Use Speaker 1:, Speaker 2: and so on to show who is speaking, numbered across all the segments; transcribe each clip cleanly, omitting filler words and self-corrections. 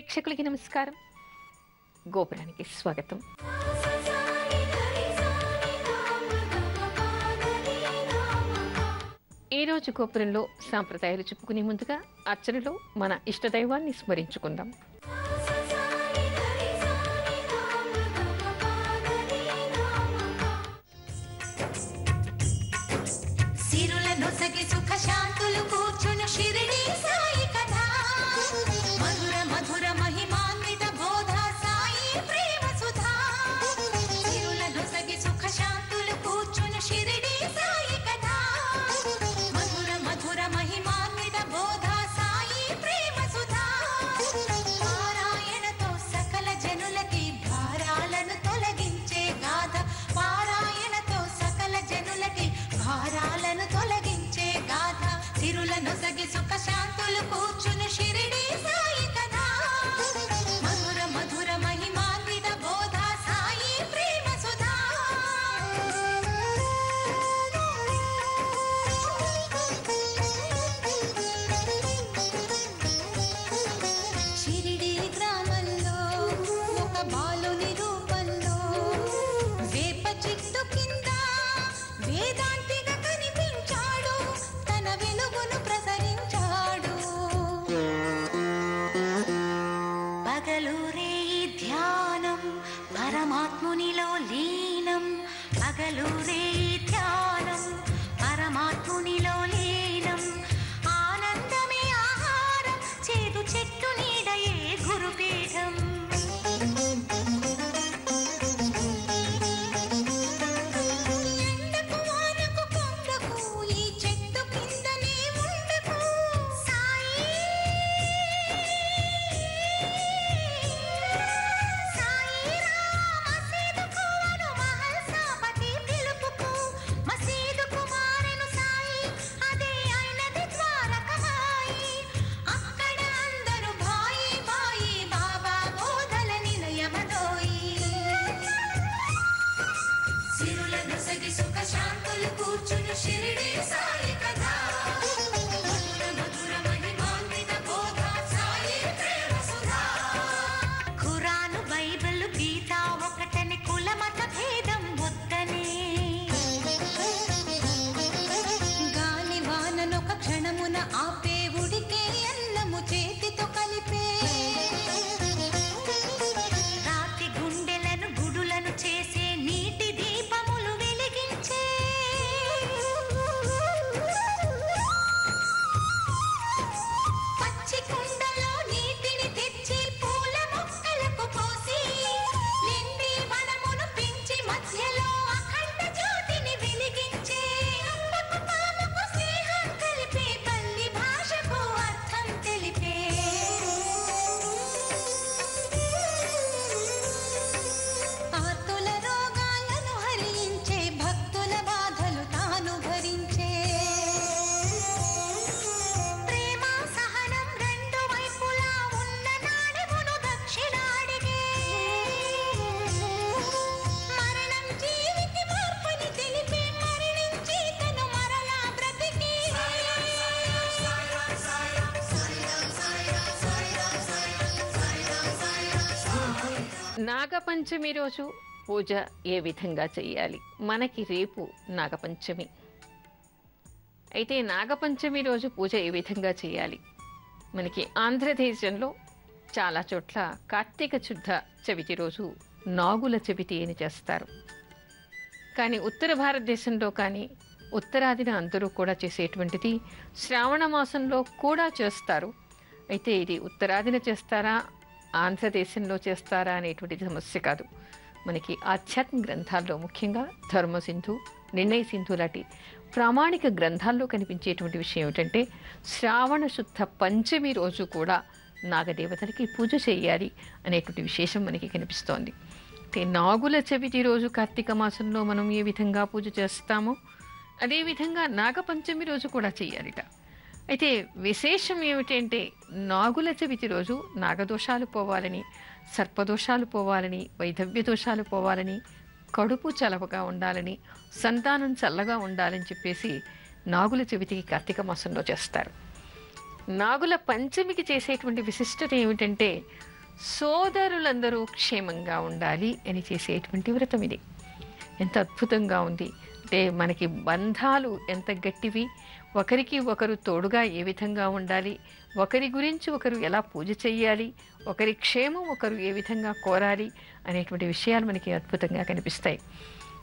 Speaker 1: ప్రేక్షకులకి నమస్కారం. గోపురానికి స్వాగతం. ఈరోజు గోపురంలో సాంప్రదాయాలు చెప్పుకునే ముందుగా అర్చనలో మన ఇష్టదైవాన్ని స్మరించుకుందాం.
Speaker 2: పరమాత్మునిలో లీనం పగలూరే ధ్యానం పరమాత్మునిలో లీనం ఆనందమే ఆహారం చేదు చెట్టు నీడయే గురుపీఠం ఎండకు వానకు కొండకు ఈ చెట్టు కిందనే ఉండకు సాయి
Speaker 1: నాగపంచమి రోజు పూజ ఏ విధంగా చేయాలి? మనకి రేపు నాగపంచమి. అయితే నాగపంచమి రోజు పూజ ఏ విధంగా చేయాలి? మనకి ఆంధ్రదేశంలో చాలా చోట్ల కార్తీక శుద్ధ చవితి రోజు నాగుల చవితి అని చేస్తారు. కానీ ఉత్తర భారతదేశంలో కానీ ఉత్తరాదిన అందరూ కూడా చేసేటువంటిది శ్రావణ మాసంలో కూడా చేస్తారు. అయితే ఇది ఉత్తరాదిన చేస్తారా, ఆంధ్రదేశంలో చేస్తారా అనేటువంటి సమస్య కాదు. మనకి ఆధ్యాత్మిక గ్రంథాల్లో ముఖ్యంగా ధర్మసింధు, నిర్ణయ సింధు లాంటి ప్రామాణిక గ్రంథాల్లో కనిపించేటువంటి విషయం ఏమిటంటే శ్రావణ శుద్ధ పంచమి రోజు కూడా నాగదేవతలకి పూజ చేయాలి అనేటువంటి విశేషం మనకి కనిపిస్తోంది. అంటే నాగుల చవితి రోజు కార్తీక మాసంలో మనం ఏ విధంగా పూజ చేస్తామో అదేవిధంగా నాగపంచమి రోజు కూడా చేయాలిట. అయితే విశేషం ఏమిటంటే నాగుల చవితి రోజు నాగదోషాలు పోవాలని, సర్పదోషాలు పోవాలని, వైధవ్య దోషాలు పోవాలని, కడుపు చలవగా ఉండాలని, సంతానం చల్లగా ఉండాలని చెప్పేసి నాగుల చవితికి కార్తీక మాసంలో చేస్తారు. నాగుల పంచమికి చేసేటువంటి విశిష్టత ఏమిటంటే సోదరులందరూ క్షేమంగా ఉండాలి అని చేసేటువంటి వ్రతం ఇది. ఎంత అద్భుతంగా ఉంది అంటే మనకి బంధాలు ఎంత గట్టివి, ఒకరికి ఒకరు తోడుగా ఏ విధంగా ఉండాలి, ఒకరి గురించి ఒకరు ఎలా పూజ చెయ్యాలి, ఒకరి క్షేమం ఒకరు ఏ విధంగా కోరాలి అనేటువంటి విషయాలు మనకి అద్భుతంగా కనిపిస్తాయి.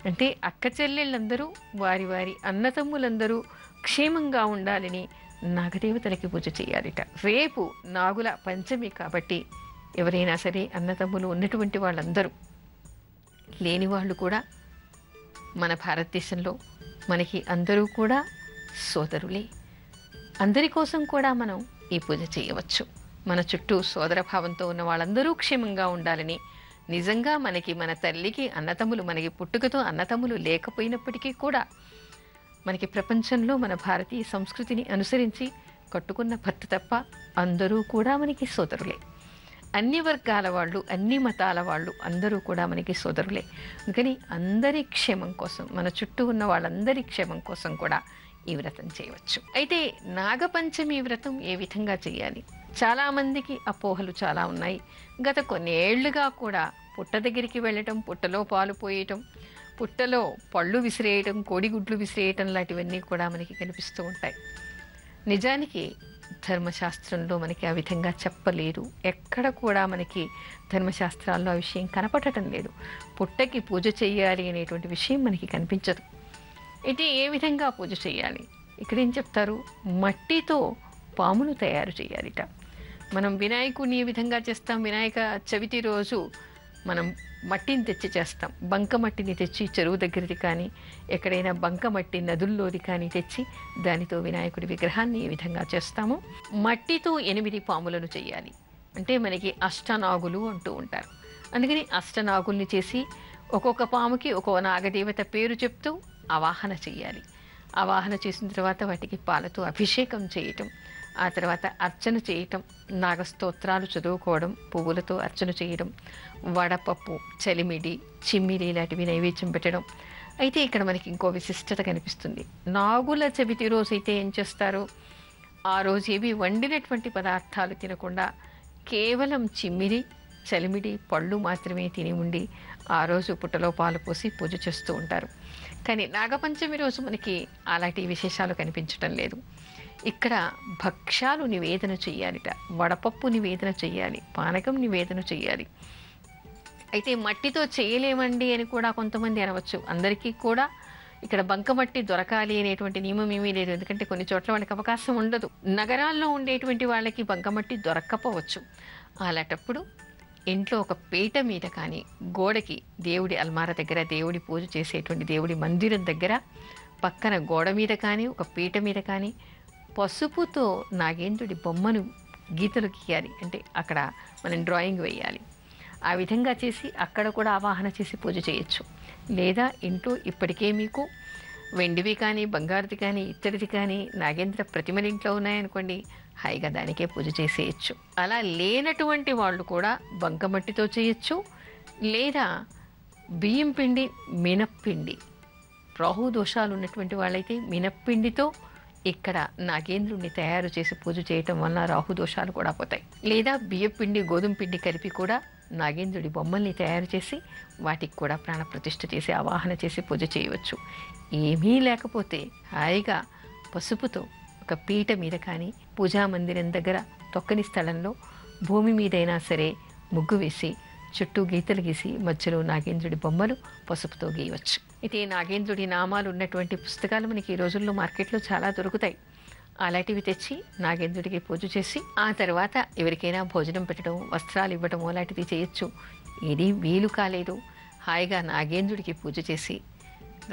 Speaker 1: అంటే అక్క చెల్లెళ్ళందరూ వారి వారి అన్నతమ్ములందరూ క్షేమంగా ఉండాలని నాగదేవతలకి పూజ చేయాలిట. రేపు నాగుల పంచమి కాబట్టి ఎవరైనా సరే అన్నతమ్ములు ఉన్నటువంటి వాళ్ళందరూ, లేని వాళ్ళు కూడా మన భారతదేశంలో మనకి అందరూ కూడా సోదరులే. అందరి కోసం కూడా మనం ఈ పూజ చేయవచ్చు. మన చుట్టూ సోదర భావంతో ఉన్న వాళ్ళందరూ క్షేమంగా ఉండాలని, నిజంగా మనకి మన తల్లికి అన్నతమ్ములు, మనకి పుట్టుకతో అన్నతమ్ములు లేకపోయినప్పటికీ కూడా మనకి ప్రపంచంలో మన భారతీయ సంస్కృతిని అనుసరించి కట్టుకున్న భర్త తప్ప అందరూ కూడా మనకి సోదరులే. అన్ని వర్గాల వాళ్ళు, అన్ని మతాల వాళ్ళు అందరూ కూడా మనకి సోదరులే. అందుకని అందరి క్షేమం కోసం, మన చుట్టూ ఉన్న వాళ్ళందరి క్షేమం కోసం కూడా ఈ వ్రతం చేయవచ్చు. అయితే నాగపంచమి వ్రతం ఏ విధంగా చేయాలి? చాలామందికి అపోహలు చాలా ఉన్నాయి. గత కొన్నేళ్లుగా కూడా పుట్ట దగ్గరికి వెళ్ళటం, పుట్టలో పాలు పోయటం, పుట్టలో పళ్ళు విసిరేయటం, కోడిగుడ్లు విసిరేయటం లాంటివన్నీ కూడా మనకి కనిపిస్తూ ఉంటాయి. నిజానికి ధర్మశాస్త్రంలో మనకి ఆ విధంగా చెప్పలేదు. ఎక్కడ కూడా మనకి ధర్మశాస్త్రాల్లో ఆ విషయం కనపడటం లేదు. పుట్టకి పూజ చేయాలి అనేటువంటి విషయం మనకి కనిపించదు. ఇది ఏ విధంగా పూజ చేయాలి? ఇక్కడ ఏం చెప్తారు? మట్టితో పామును తయారు చేయాలిట. మనం వినాయకుడిని ఏ విధంగా చేస్తాం? వినాయక చవితి రోజు మనం మట్టిని తెచ్చి చేస్తాం. బంకమట్టిని తెచ్చి చెరువు దగ్గరది కానీ, ఎక్కడైనా బంకమట్టి నదుల్లోది కానీ తెచ్చి దానితో వినాయకుడి విగ్రహాన్ని ఏ విధంగా చేస్తామో మట్టితో 8 పాములను చేయాలి. అంటే మనకి అష్టనాగులు అంటూ ఉంటారు. అందుకని అష్టనాగుల్ని చేసి ఒక్కొక్క పాముకి ఒక్కొక్క నాగదేవత పేరు చెప్తూ ఆవాహన చేయాలి. ఆవాహన చేసిన తర్వాత వాటికి పాలతో అభిషేకం చేయటం, ఆ తర్వాత అర్చన చేయటం, నాగస్తోత్రాలు చదువుకోవడం, పువ్వులతో అర్చన చేయడం, వడపప్పు, చలిమిడి, చిమ్మిడి ఇలాంటివి నైవేద్యం పెట్టడం. అయితే ఇక్కడ మనకి ఇంకో విశిష్టత కనిపిస్తుంది. నాగుల చవితి రోజు అయితే ఏం చేస్తారు? ఆ రోజు ఏవి వండినటువంటి పదార్థాలు తినకుండా కేవలం చిమ్మిడి, చలిమిడి, పళ్ళు మాత్రమే తిని ఉండి ఆ రోజు పుట్టలో పాలు పోసి పూజ చేస్తూ ఉంటారు. కానీ నాగపంచమి రోజు మనకి అలాంటి విశేషాలు కనిపించటం లేదు. ఇక్కడ భక్ష్యాలు నివేదన చెయ్యాలిట, వడపప్పు నివేదన చెయ్యాలి, పానకం నివేదన చెయ్యాలి. అయితే మట్టితో చేయలేమండి అని కూడా కొంతమంది అనవచ్చు. అందరికీ కూడా ఇక్కడ బంకమట్టి దొరకాలి అనేటువంటి నియమం ఏమీ లేదు. ఎందుకంటే కొన్ని చోట్ల వాళ్ళకి అవకాశం ఉండదు. నగరాల్లో ఉండేటువంటి వాళ్ళకి బంకమట్టి దొరక్కపోవచ్చు. అలాంటప్పుడు ఇంట్లో ఒక పీట మీద కానీ, గోడకి దేవుడి అల్మార దగ్గర, దేవుడి పూజ చేసేటువంటి దేవుడి మందిరం దగ్గర పక్కన గోడ మీద కానీ, ఒక పీట మీద కానీ పసుపుతో నాగేంద్రుడి బొమ్మను గీతలు గీయాలి. అంటే అక్కడ మనం డ్రాయింగ్ వేయాలి. ఆ విధంగా చేసి అక్కడ కూడా ఆవాహన చేసి పూజ చేయొచ్చు. లేదా ఇంట్లో ఇప్పటికే మీకు వెండివి కానీ, బంగారుది కానీ, ఇత్తడిది కానీ నాగేంద్ర ప్రతిమలు ఇంట్లో ఉన్నాయనుకోండి, హాయిగా దానికే పూజ చేసేయచ్చు. అలా లేనటువంటి వాళ్ళు కూడా బంకమట్టితో చేయొచ్చు. లేదా బియ్యం పిండి, మినప్పిండి, రాహు దోషాలు ఉన్నటువంటి వాళ్ళైతే మినప్పిండితో ఇక్కడ నాగేంద్రుడిని తయారు చేసి పూజ చేయటం వల్ల రాహు దోషాలు కూడా పోతాయి. లేదా బియ్యం పిండి, గోధుమ పిండి కలిపి కూడా నాగేంద్రుడి బొమ్మల్ని తయారు చేసి వాటికి కూడా ప్రాణప్రతిష్ఠ చేసి ఆవాహన చేసి పూజ చేయవచ్చు. ఏమీ లేకపోతే హాయిగా పసుపుతో ఒక పీట మీద కానీ, పూజా మందిరం దగ్గర తొక్కని స్థలంలో భూమి మీదైనా సరే ముగ్గు వేసి చుట్టూ గీతలు గీసి మధ్యలో నాగేంద్రుడి బొమ్మలు పసుపుతో గీయవచ్చు. అయితే నాగేంద్రుడి నామాలు ఉన్నటువంటి పుస్తకాలు మనకి ఈ రోజుల్లో మార్కెట్లో చాలా దొరుకుతాయి. అలాంటివి తెచ్చి నాగేంద్రుడికి పూజ చేసి ఆ తర్వాత ఎవరికైనా భోజనం పెట్టడం, వస్త్రాలు ఇవ్వడం అలాంటివి చేయొచ్చు. ఏది వీలు కాలేదు, హాయిగా నాగేంద్రుడికి పూజ చేసి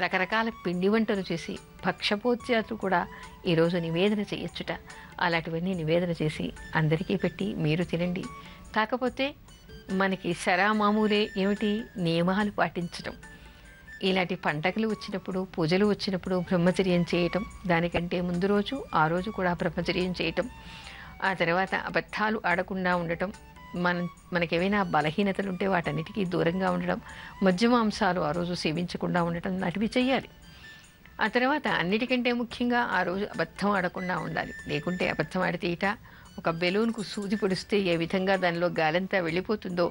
Speaker 1: రకరకాల పిండి వంటలు చేసి భక్ష్యభోజ్యాలు కూడా ఈరోజు నివేదన చేయొచ్చుట. అలాంటివన్నీ నివేదన చేసి అందరికీ పెట్టి మీరు తినండి. కాకపోతే మనకి మామూలే ఏమిటి, నియమాలు పాటించడం. ఇలాంటి పండగలు వచ్చినప్పుడు, పూజలు వచ్చినప్పుడు బ్రహ్మచర్యం చేయటం, దానికంటే ముందు రోజు ఆ రోజు కూడా బ్రహ్మచర్యం చేయటం, ఆ తర్వాత అబద్ధాలు ఆడకుండా ఉండటం, మనకేమైనా బలహీనతలు ఉంటే వాటన్నిటికీ దూరంగా ఉండడం, మద్యమాంసాలు ఆ రోజు సేవించకుండా ఉండటం లాంటివి చేయాలి. ఆ తర్వాత అన్నిటికంటే ముఖ్యంగా ఆ రోజు అబద్ధం ఆడకుండా ఉండాలి. లేకుంటే అబద్ధం ఆడితే ఒక బెలూన్కు సూది పొడిస్తే ఏ విధంగా దానిలో గాలంతా వెళ్ళిపోతుందో,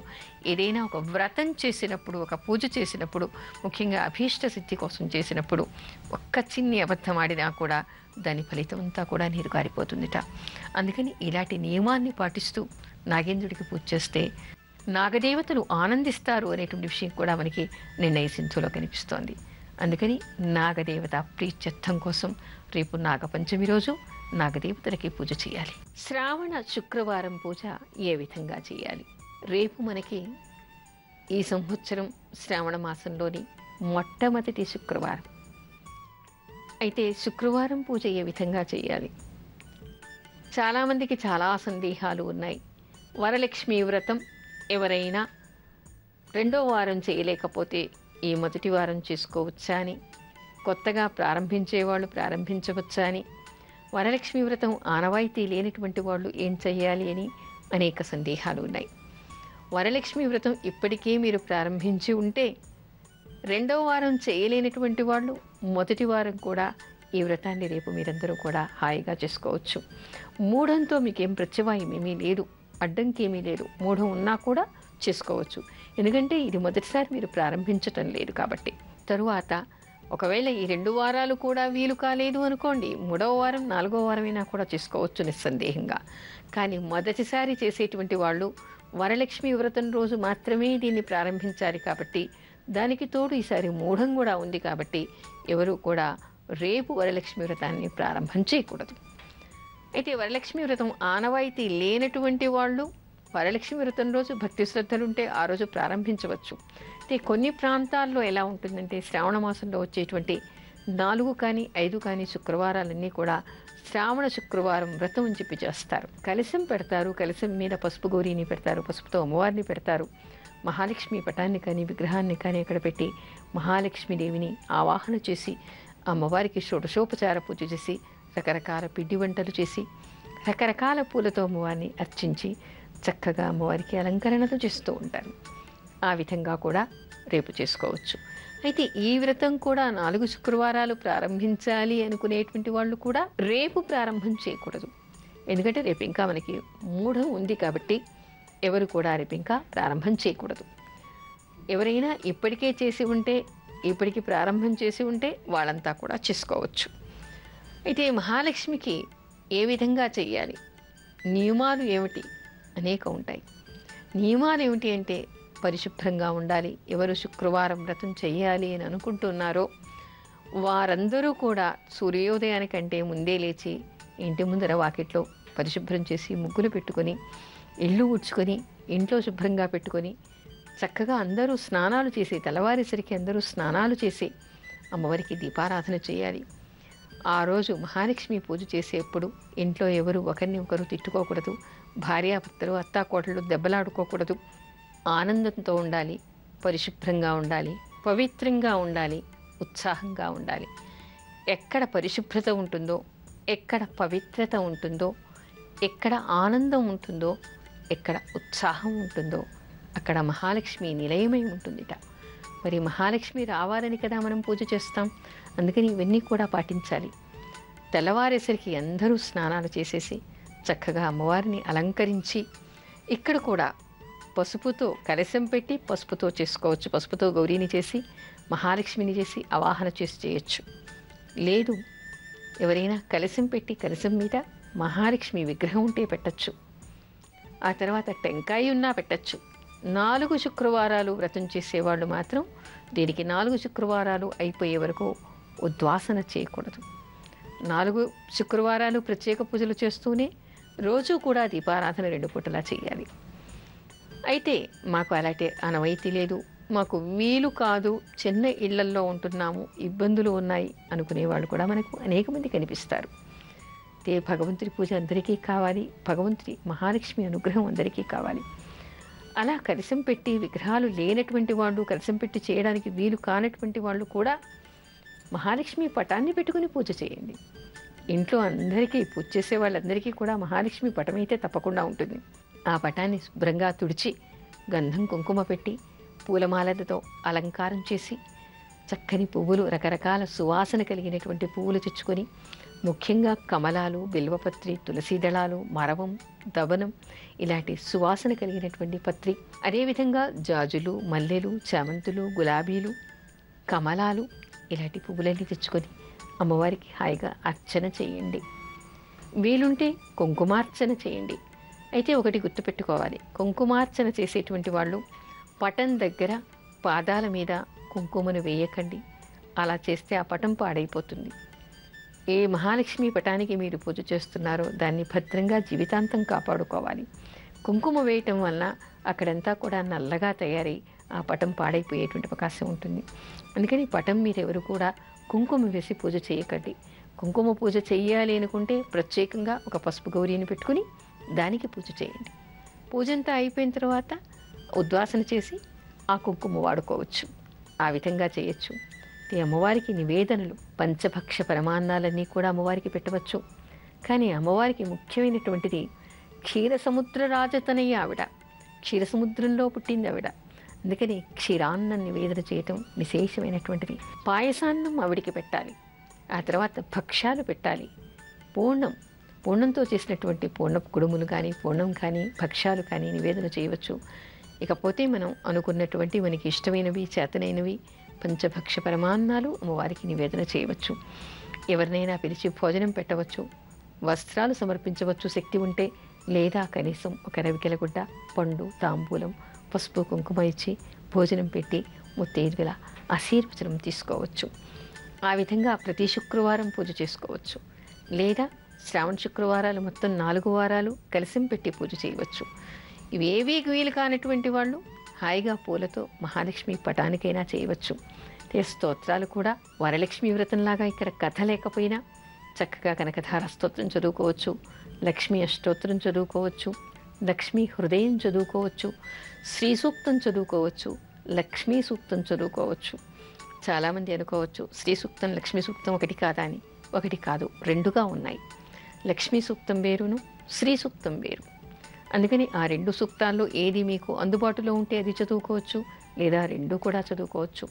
Speaker 1: ఏదైనా ఒక వ్రతం చేసినప్పుడు, ఒక పూజ చేసినప్పుడు, ముఖ్యంగా అభీష్ట సిద్ధి కోసం చేసినప్పుడు ఒక్క చిన్ని అబద్ధం ఆడినా కూడా దాని ఫలితం అంతా కూడా నీరు కారిపోతుందిట. అందుకని ఇలాంటి నియమాన్ని పాటిస్తూ నాగేంద్రుడికి పూజ చేస్తే నాగదేవతలు ఆనందిస్తారు అనేటువంటి విషయం కూడా మనకి నిర్ణయ సింధులో కనిపిస్తోంది. అందుకని నాగదేవత ప్రీత్యర్థం కోసం రేపు నాగపంచమి రోజు నాగదేవతలకి పూజ చేయాలి. శ్రావణ శుక్రవారం పూజ ఏ విధంగా చేయాలి? రేపు మనకి ఈ సంవత్సరం శ్రావణ మాసంలోని మొట్టమొదటి శుక్రవారం. అయితే శుక్రవారం పూజ ఏ విధంగా చేయాలి? చాలామందికి చాలా సందేహాలు ఉన్నాయి. వరలక్ష్మి వ్రతం ఎవరైనా రెండో వారం చేయలేకపోతే ఈ మొదటి వారం చేసుకోవచ్చా అని, కొత్తగా ప్రారంభించేవాళ్ళు ప్రారంభించవచ్చా అని, వరలక్ష్మి వ్రతం ఆనవాయితీ లేనటువంటి వాళ్ళు ఏం చెయ్యాలి అని అనేక సందేహాలు ఉన్నాయి. వరలక్ష్మి వ్రతం ఇప్పటికే మీరు ప్రారంభించి ఉంటే రెండవ వారం చేయలేనటువంటి వాళ్ళు మొదటి వారం కూడా ఈ వ్రతాన్ని రేపు మీరందరూ కూడా హాయిగా చేసుకోవచ్చు. మూఢంతో మీకేం ప్రత్యవాయం ఏమీ లేదు, అడ్డంకేమీ లేదు. మూఢం ఉన్నా కూడా చేసుకోవచ్చు. ఎందుకంటే ఇది మొదటిసారి మీరు ప్రారంభించటం లేదు కాబట్టి. తరువాత ఒకవేళ ఈ 2 వారాలు కూడా వీలు కాలేదు అనుకోండి, 3వ వారం 4వ వారమైనా కూడా చేసుకోవచ్చు నిస్సందేహంగా. కానీ మొదటిసారి చేసేటువంటి వాళ్ళు వరలక్ష్మి వ్రతం రోజు మాత్రమే దీన్ని ప్రారంభించాలి కాబట్టి, దానికి తోడు ఈసారి మూఢం కూడా ఉంది కాబట్టి ఎవరు కూడా రేపు వరలక్ష్మి వ్రతాన్ని ప్రారంభం చేయకూడదు. అయితే వరలక్ష్మి వ్రతం ఆనవాయితీ లేనటువంటి వాళ్ళు వరలక్ష్మి వ్రతం రోజు భక్తి శ్రద్ధలుంటే ఆ రోజు ప్రారంభించవచ్చు. అయితే కొన్ని ప్రాంతాల్లో ఎలా ఉంటుందంటే శ్రావణ మాసంలో వచ్చేటువంటి 4 కానీ 5 కానీ శుక్రవారాలన్నీ కూడా శ్రావణ శుక్రవారం వ్రతం అని చెప్పి చేస్తారు. కలశం పెడతారు, కలశం మీద పసుపు గౌరీని పెడతారు, పసుపుతో అమ్మవారిని పెడతారు. మహాలక్ష్మి పటాన్ని కానీ విగ్రహాన్ని కానీ అక్కడ పెట్టి మహాలక్ష్మీదేవిని ఆవాహన చేసి అమ్మవారికి షోడశోపచార పూజ చేసి రకరకాల పిండి వంటలు చేసి రకరకాల పూలతో అమ్మవారిని అర్చించి చక్కగా అమ్మవారికి అలంకరణలు చేస్తూ ఉంటారు. ఆ విధంగా కూడా రేపు చేసుకోవచ్చు. అయితే ఈ వ్రతం కూడా 4 శుక్రవారాలు ప్రారంభించాలి అనుకునేటువంటి వాళ్ళు కూడా రేపు ప్రారంభం చేయకూడదు. ఎందుకంటే రేపు ఇంకా మనకి మూఢం ఉంది కాబట్టి ఎవరు కూడా రేపు ఇంకా ప్రారంభం చేయకూడదు. ఎవరైనా ఇప్పటికే చేసి ఉంటే, ఇప్పటికి ప్రారంభం చేసి ఉంటే వాళ్ళంతా కూడా చేసుకోవచ్చు. అయితే మహాలక్ష్మికి ఏ విధంగా చేయాలి, నియమాలు ఏమిటి అనేక ఉంటాయి. నియమాలు ఏమిటి అంటే పరిశుభ్రంగా ఉండాలి. ఎవరు శుక్రవారం వ్రతం చేయాలి అని అనుకుంటున్నారో వారందరూ కూడా సూర్యోదయానికంటే ముందే లేచి ఇంటి ముందర వాకిట్లో పరిశుభ్రం చేసి ముగ్గులు పెట్టుకొని ఇల్లు ఊడ్చుకొని ఇంట్లో శుభ్రంగా పెట్టుకొని చక్కగా అందరూ స్నానాలు చేసి తెల్లవారేసరికి అందరూ స్నానాలు చేసి అమ్మవారికి దీపారాధన చేయాలి. ఆ రోజు మహాలక్ష్మి పూజ చేసేప్పుడు ఇంట్లో ఎవరు ఒకరిని ఒకరు తిట్టుకోకూడదు. భార్యాభర్తలు అత్తాకోడళ్ళు దెబ్బలాడుకోకూడదు. ఆనందంతో ఉండాలి, పరిశుభ్రంగా ఉండాలి, పవిత్రంగా ఉండాలి, ఉత్సాహంగా ఉండాలి. ఎక్కడ పరిశుభ్రత ఉంటుందో, ఎక్కడ పవిత్రత ఉంటుందో, ఎక్కడ ఆనందం ఉంటుందో, ఎక్కడ ఉత్సాహం ఉంటుందో అక్కడ మహాలక్ష్మి నిలయమై ఉంటుందిట. మరి మహాలక్ష్మి రావాలని కదా మనం పూజ చేస్తాం. అందుకని ఇవన్నీ కూడా పాటించాలి. తెల్లవారేసరికి అందరూ స్నానాలు చేసేసి చక్కగా అమ్మవారిని అలంకరించి ఇక్కడ కూడా పసుపుతో కలశం పెట్టి పసుపుతో చేసుకోవచ్చు. పసుపుతో గౌరీని చేసి మహాలక్ష్మిని చేసి అవాహన చేసి చేయొచ్చు. లేదు ఎవరైనా కలశం పెట్టి కలశం మీద మహాలక్ష్మి విగ్రహం ఉంటే పెట్టచ్చు. ఆ తర్వాత టెంకాయ ఉన్నా పెట్టచ్చు. 4 శుక్రవారాలు వ్రతం చేసేవాళ్ళు మాత్రం దీనికి 4 శుక్రవారాలు అయిపోయే వరకు ఉద్వాసన చేయకూడదు. 4 శుక్రవారాలు ప్రత్యేక పూజలు చేస్తూనే రోజు కూడా దీపారాధన 2 పూటలా చేయాలి. అయితే మాకు అలాంటి అనవైతీ లేదు, మాకు వీలు కాదు, చిన్న ఇళ్లల్లో ఉంటున్నాము, ఇబ్బందులు ఉన్నాయి అనుకునేవాళ్ళు కూడా మనకు అనేక మంది కనిపిస్తారు. అయితే భగవంతుడి పూజ అందరికీ కావాలి, భగవంతుడి మహాలక్ష్మి అనుగ్రహం అందరికీ కావాలి. అలా కలశం పెట్టి విగ్రహాలు లేనటువంటి వాళ్ళు, కలశం పెట్టి చేయడానికి వీలు కానటువంటి వాళ్ళు కూడా మహాలక్ష్మి పటాన్ని పెట్టుకుని పూజ చేయండి. ఇంట్లో అందరికీ పూజ చేసే వాళ్ళందరికీ కూడా మహాలక్ష్మి పటం అయితే తప్పకుండా ఉంటుంది. ఆ పటాన్ని శుభ్రంగా తుడిచి గంధం కుంకుమ పెట్టి పూలమాలలతో అలంకారం చేసి చక్కని పువ్వులు, రకరకాల సువాసన కలిగినటువంటి పువ్వులు తెచ్చుకొని ముఖ్యంగా కమలాలు, బిల్వపత్రి, తులసి దళాలు, మరవం, దవనం ఇలాంటి సువాసన కలిగినటువంటి పత్రి, అదేవిధంగా జాజులు, మల్లెలు, చామంతులు, గులాబీలు, కమలాలు ఇలాంటి పువ్వులన్నీ తెచ్చుకొని అమ్మవారికి హాయిగా అర్చన చేయండి. వీలుంటే కుంకుమార్చన చేయండి. అయితే ఒకటి గుర్తుపెట్టుకోవాలి, కుంకుమార్చన చేసేటువంటి వాళ్ళు పటం దగ్గర పాదాల మీద కుంకుమను వేయకండి. అలా చేస్తే ఆ పటం పాడైపోతుంది. ఏ మహాలక్ష్మి పటానికి మీరు పూజ చేస్తున్నారో దాన్ని భద్రంగా జీవితాంతం కాపాడుకోవాలి. కుంకుమ వేయటం వలన అక్కడంతా కూడా నల్లగా తయారై ఆ పటం పాడైపోయేటువంటి అవకాశం ఉంటుంది. అందుకని పటం మీరు ఎవరు కూడా కుంకుమ వేసి పూజ చేయకండి. కుంకుమ పూజ చేయాలి అనుకుంటే ప్రత్యేకంగా ఒక పసుపు గౌరీని పెట్టుకుని దానికి పూజ చేయండి. పూజ అంతా అయిపోయిన తర్వాత ఉద్వాసన చేసి ఆ కుంకుమ వాడుకోవచ్చు. ఆ విధంగా చేయొచ్చు. ఈ అమ్మవారికి నివేదనలు, పంచభక్ష పరమాన్నాలన్నీ కూడా అమ్మవారికి పెట్టవచ్చు. కానీ అమ్మవారికి ముఖ్యమైనటువంటిది క్షీరసముద్ర రాజతనయ్య ఆవిడ. క్షీరసముద్రంలో పుట్టింది ఆవిడ. అందుకని క్షీరాన్నం నివేదన చేయటం విశేషమైనటువంటిది. పాయసాన్నం ఆవిడికి పెట్టాలి. ఆ తర్వాత భక్ష్యాలు పెట్టాలి. పూర్ణంతో చేసినటువంటి పూర్ణపు కుడుములు కానీ, పూర్ణం కానీ, భక్ష్యాలు కానీ నివేదన చేయవచ్చు. ఇకపోతే మనం అనుకున్నటువంటి మనకి ఇష్టమైనవి, చేతనైనవి పంచభక్ష పరమాన్నాలు అమ్మవారికి నివేదన చేయవచ్చు. ఎవరినైనా పిలిచి భోజనం పెట్టవచ్చు. వస్త్రాలు సమర్పించవచ్చు శక్తి ఉంటే. లేదా కనీసం ఒక రవికెల గుడ్డ, పండు, తాంబూలం, పసుపు, కుంకుమ ఇచ్చి భోజనం పెట్టి ముత్తైదువుల ఆశీర్వచనం తీసుకోవచ్చు. ఆ విధంగా ప్రతి శుక్రవారం పూజ చేసుకోవచ్చు. లేదా శ్రావణ శుక్రవారాలు మొత్తం 4 వారాలు కలిసి పెట్టి పూజ చేయవచ్చు. ఇవేవీ వీలు కానటువంటి వాళ్ళు హాయిగా పూలతో మహాలక్ష్మి పటానికైనా చేయవచ్చు. స్తోత్రాలు కూడా వరలక్ష్మి వ్రతంలాగా ఇక్కడ కథ లేకపోయినా చక్కగా కనకధార స్తోత్రం చదువుకోవచ్చు, లక్ష్మీ అష్టోత్తరం చదువుకోవచ్చు, లక్ష్మీ హృదయం చదువుకోవచ్చు, శ్రీ సూక్తం చదువుకోవచ్చు, లక్ష్మీ సూక్తం చదువుకోవచ్చు. చాలామంది అనుకోవచ్చు శ్రీ సూక్తం, లక్ష్మీ సూక్తం ఒకటి కాదా అని. ఒకటి కాదు, 2గా ఉన్నాయి. లక్ష్మీ సూక్తం వేరును, శ్రీ సూక్తం వేరు. అందుకని ఆ 2 సూక్తాల్లో ఏది మీకు అందుబాటులో ఉంటే అది చదువుకోవచ్చు, లేదా 2 కూడా చదువుకోవచ్చు.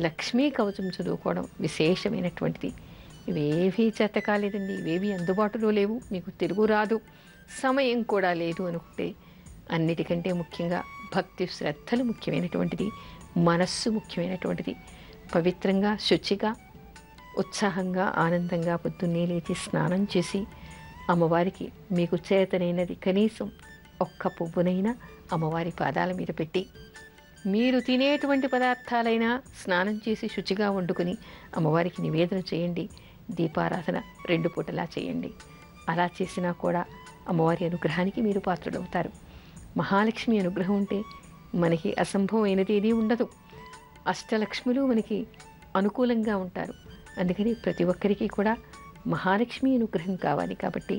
Speaker 1: లక్ష్మీ కవచం చదువుకోవడం విశేషమైనటువంటిది. ఇవేవీ చేత కాలేదండి, ఇవేవీ అందుబాటులో లేవు, మీకు తెలుగు రాదు, సమయం కూడా లేదు అనుకుంటే అన్నిటికంటే ముఖ్యంగా భక్తి శ్రద్ధలు ముఖ్యమైనటువంటిది, మనస్సు ముఖ్యమైనటువంటిది. పవిత్రంగా, శుచిగా, ఉత్సాహంగా, ఆనందంగా పొద్దున్నే లేచి స్నానం చేసి అమ్మవారికి మీకు చేతనైనది కనీసం ఒక్క పువ్వునైనా అమ్మవారి పాదాల మీద పెట్టి, మీరు తినేటువంటి పదార్థాలైనా స్నానం చేసి శుచిగా వండుకొని అమ్మవారికి నివేదన చేయండి. దీపారాధన 2 పూటలా చేయండి. అలా చేసినా కూడా అమ్మవారి అనుగ్రహానికి మీరు పాత్రులవుతారు. మహాలక్ష్మి అనుగ్రహం ఉంటే మనకి అసంభవమైనది ఏదీ ఉండదు. అష్టలక్ష్ములు మనకి అనుకూలంగా ఉంటారు. అందుకని ప్రతి ఒక్కరికి కూడా మహాలక్ష్మి అనుగ్రహం కావాలి. కాబట్టి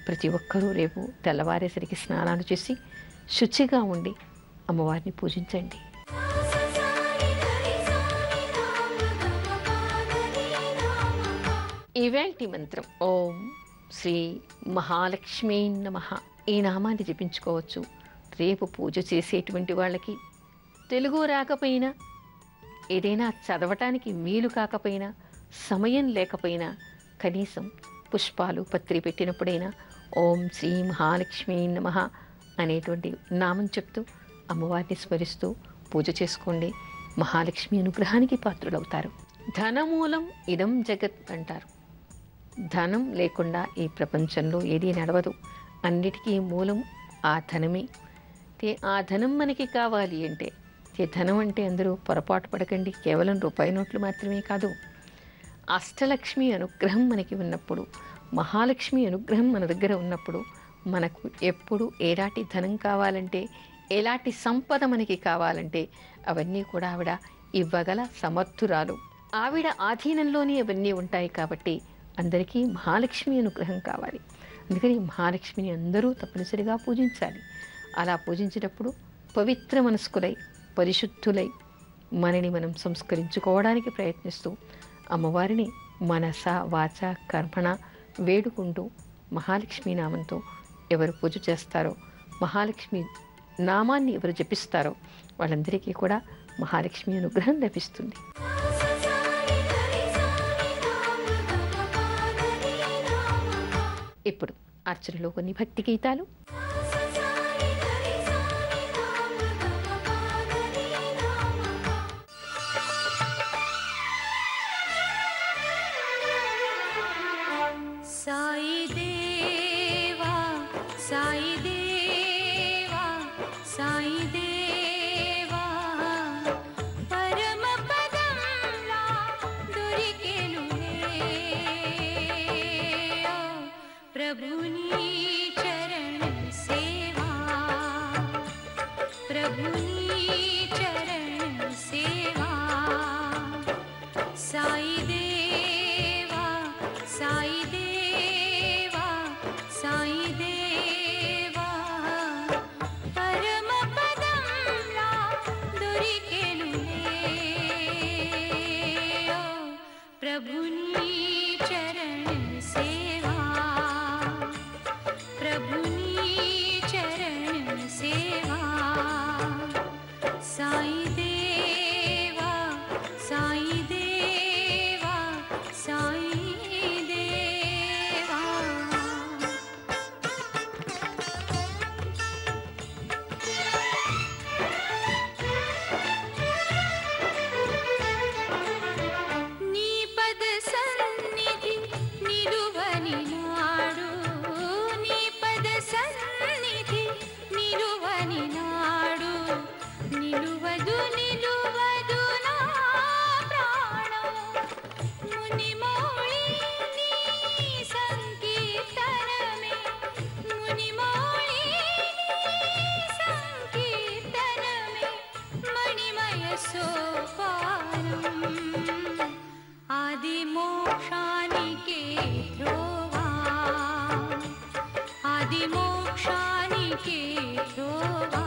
Speaker 1: ప్రతి ఒక్కరూ రేపు తెల్లవారేసరికి స్నానాలు చేసి శుచిగా ఉండి అమ్మవారిని పూజించండి. ఇవాల్టి మంత్రం ఓం శ్రీ మహాలక్ష్మీ నమః. ఈ నామాన్ని జపించుకోవచ్చు. రేపు పూజ చేసేటువంటి వాళ్ళకి తెలుగు రాకపోయినా, ఏదైనా చదవటానికి వీలు కాకపోయినా, సమయం లేకపోయినా కనీసం పుష్పాలు, పత్రి పెట్టినప్పుడైనా ఓం శ్రీ మహాలక్ష్మీ నమః అనేటువంటి నామం చెప్తూ అమ్మవారిని స్మరిస్తూ పూజ చేసుకోండి. మహాలక్ష్మి అనుగ్రహానికి పాత్రులవుతారు. ధనమూలం ఇదం జగత్ అంటారు. ధనం లేకుండా ఈ ప్రపంచంలో ఏదీ నడవదు. అన్నిటికీ మూలం ఆ ధనమే. ఆ ధనం మనకి కావాలి అంటే, ధనం అంటే అందరూ పొరపాటు పడకండి, కేవలం రూపాయి నోట్లు మాత్రమే కాదు. అష్టలక్ష్మి అనుగ్రహం మనకి ఉన్నప్పుడు, మహాలక్ష్మి అనుగ్రహం మన దగ్గర ఉన్నప్పుడు మనకు ఎప్పుడు ఎలాంటి ధనం కావాలంటే, ఎలాంటి సంపద మనకి కావాలంటే అవన్నీ కూడా ఆవిడ ఇవ్వగల సమర్థురాలు. ఆవిడ ఆధీనంలోనే అవన్నీ ఉంటాయి. కాబట్టి అందరికీ మహాలక్ష్మి అనుగ్రహం కావాలి. అందుకని మహాలక్ష్మిని అందరూ తప్పనిసరిగా పూజించాలి. అలా పూజించినప్పుడు పవిత్ర మనస్కులై, పరిశుద్ధులై మనని మనం సంస్కరించుకోవడానికి ప్రయత్నిస్తూ అమ్మవారిని మనస, వాచ, కర్మణ వేడుకుంటూ మహాలక్ష్మి నామంతో ఎవరు పూజ చేస్తారో, మహాలక్ష్మి నామాన్ని ఎవరు జపిస్తారో వాళ్ళందరికీ కూడా మహాలక్ష్మి అనుగ్రహం లభిస్తుంది. ఇప్పుడు అర్చనలో కొన్ని భక్తి గీతాలు.
Speaker 2: సాయి దేవా సాయి దేవా సాయి దేవా పరమ పదంలా దొరికెనులే ప్రభుని చరణ సేవా ప్రభుని చరణ సేవా సాయి దేవా సాయి దేవా సాయి దేవా పరమ పదంలా దొరికెనులే ప్రభుని చరణ సేవా ప్రభుని చరణ సేవా సాయి దేవా సాయి దేవా సాయి దేవా నీ పద సన్నిధి నిలువని నాడు నీ పద సన్నిధి నిలువని నాడు నిలువదు నిలువదు నా ప్రాణం మునిమౌళి నీ సంకీర్తనమే మునిమౌళి నీ సంకీర్తనమే మణిమయ సోపానం ఆది మోక్షానికే ధ్రువా ఆది మోక్షానికే ధ్రువా